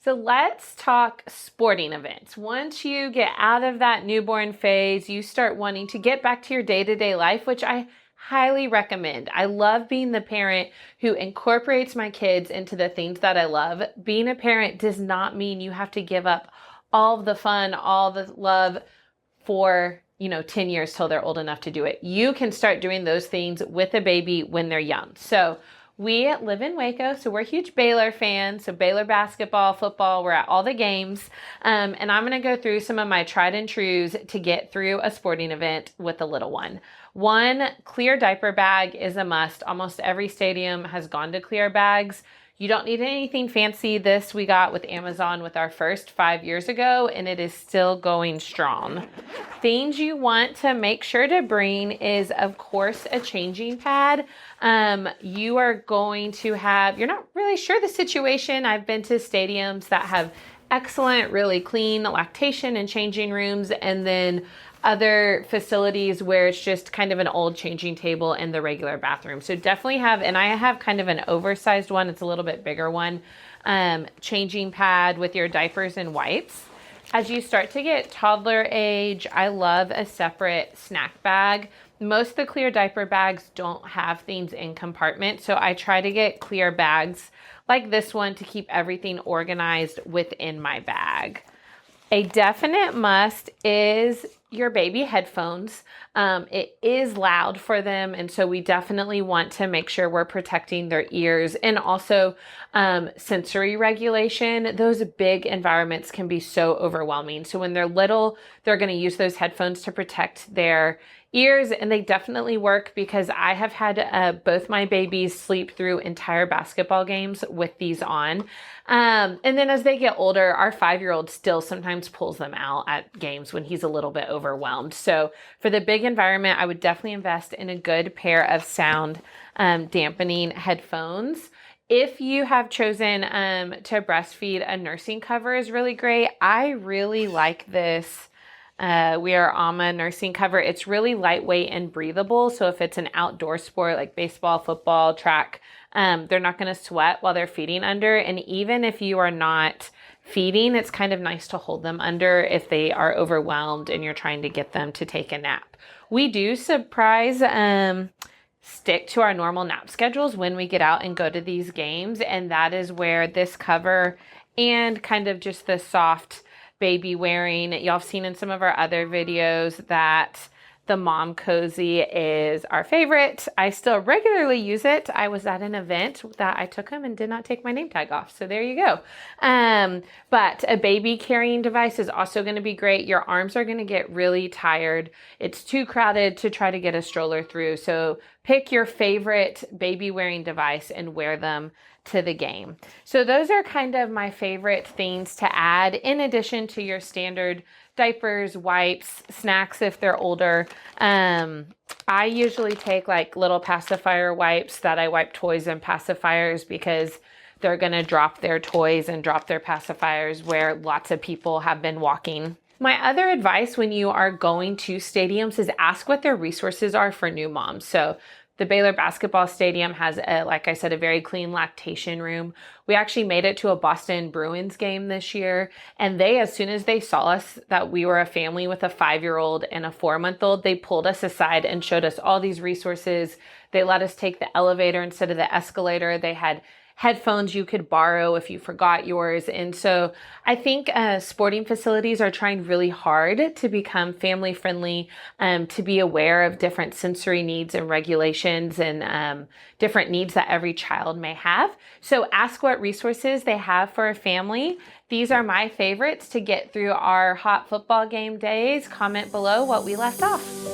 So let's talk sporting events. Once you get out of that newborn phase, you start wanting to get back to your day-to-day life, which I highly recommend. I love being the parent who incorporates my kids into the things that I love. Being a parent does not mean you have to give up all of the fun, all the love for 10 years till they're old enough to do it. You can start doing those things with a baby when they're young. So we live in Waco, so we're huge Baylor fans. So Baylor basketball, football, we're at all the games. And I'm going to go through some of my tried and trues to get through a sporting event with a little one. One, clear diaper bag is a must. Almost every stadium has gone to clear bags. You don't need anything fancy. This we got with Amazon with our first 5 years ago, and it is still going strong. Things you want to make sure to bring is, of course, a changing pad. You are going to have, you're not really sure the situation. I've been to stadiums that have excellent, really clean lactation and changing rooms, and then other facilities where it's just kind of an old changing table in the regular bathroom. So definitely have, and I have kind of an oversized one. It's a little bit bigger one, changing pad with your diapers and wipes. As you start to get toddler age, I love a separate snack bag. Most of the clear diaper bags don't have things in compartments, so I try to get clear bags like this one to keep everything organized within my bag. A definite must is your baby headphones. It is loud for them, and so we definitely want to make sure we're protecting their ears. And also sensory regulation. Those big environments can be so overwhelming. So when they're little, they're going to use those headphones to protect their ears, and they definitely work because I have had both my babies sleep through entire basketball games with these on. And then as they get older, our 5-year-old still sometimes pulls them out at games when he's a little bit overwhelmed. So for the big environment, I would definitely invest in a good pair of sound dampening headphones. If you have chosen to breastfeed, a nursing cover is really great. I really like this We Are Alma nursing cover. It's really lightweight and breathable. So if it's an outdoor sport like baseball, football, track, they're not going to sweat while they're feeding under. And even if you are not feeding, it's kind of nice to hold them under if they are overwhelmed and you're trying to get them to take a nap. We do stick to our normal nap schedules when we get out and go to these games. And that is where this cover and kind of just the soft baby wearing, y'all have seen in some of our other videos that the mom cozy is our favorite. I still regularly use it. I was at an event that I took them and did not take my name tag off. So there you go. But a baby carrying device is also going to be great. Your arms are going to get really tired. It's too crowded to try to get a stroller through. So pick your favorite baby wearing device and wear them to the game. So those are kind of my favorite things to add in addition to your standard diapers, wipes, snacks if they're older. I usually take like little pacifier wipes that I wipe toys and pacifiers because they're going to drop their toys and drop their pacifiers where lots of people have been walking. My other advice when you are going to stadiums is ask what their resources are for new moms. So the Baylor basketball stadium has, like I said, a very clean lactation room. We actually made it to a Boston Bruins game this year, and they, as soon as they saw us, that we were a family with a 5-year-old and a 4-month-old, they pulled us aside and showed us all these resources. They let us take the elevator instead of the escalator. They had headphones you could borrow if you forgot yours. And so I think sporting facilities are trying really hard to become family friendly, to be aware of different sensory needs and regulations and different needs that every child may have. So ask what resources they have for a family. These are my favorites to get through our hot football game days. Comment below what we left off.